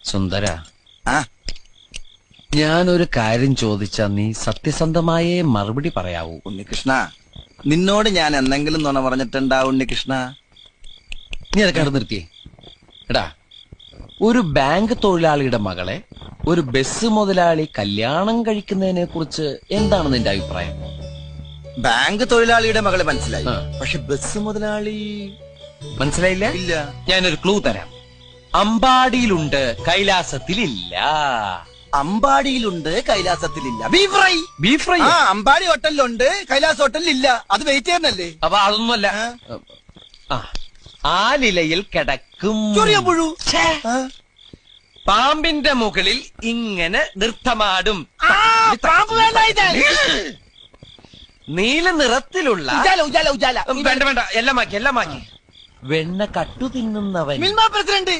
സുന്ദര, ആ ഞാനൊരു കാര്യം ചോദിച്ചാ നീ സത്യസന്ധമായേ മറുപടി പറയാവൂ. ഉണ്ണികൃഷ്ണ, നിന്നോട് ഞാൻ എന്തെങ്കിലും നുണ പറഞ്ഞിട്ടുണ്ടാ ഉണ്ണികൃഷ്ണ? നീ അതൊക്കെ അവിടെ നിർത്തിയേ. എടാ, ഒരു ബാങ്ക് തൊഴിലാളിയുടെ മകളെ ഒരു ബസ് മുതലാളി കല്യാണം കഴിക്കുന്നതിനെ കുറിച്ച് എന്താണ് നിന്റെ അഭിപ്രായം? ബാങ്ക് തൊഴിലാളിയുടെ മകളെ മനസ്സിലായി, ആ. പക്ഷെ ബസ് മുതലാളി മനസ്സിലായില്ല? ഇല്ല. ഞാനൊരു ക്ലൂ തരാം. അമ്പാടിയിലുണ്ട്, കൈലാസത്തിലില്ല. അമ്പാടിയിലുണ്ട്, കൈലാസത്തിലില്ല. Beef fry. Beef fry. ആ, അമ്പാടി ഹോട്ടലിലുണ്ട്, കൈലാസ് ഹോട്ടലിലില്ല. അത് വെയിറ്റ് ചെയ്യുന്നല്ലേ? അപ്പൊ അതൊന്നുമല്ല. ആ, ആലിലയിൽ കിടക്കും ചൊറിയ പുഴു. ഛേ. ആ. പാമ്പിന്റെ മുകളിൽ ഇങ്ങനെ നൃത്തമാടും. പാമ്പ് വേണ്ട, ഇത്. നീല നിറത്തിലുള്ള ഉജാല, ഉജാല, ഉജാല. വേണ്ട വേണ്ട, എല്ലാം മാക്കി. വെണ്ണ കട്ടു തിന്നുന്നവൻ. മിൽമ പ്രസിഡന്റ്.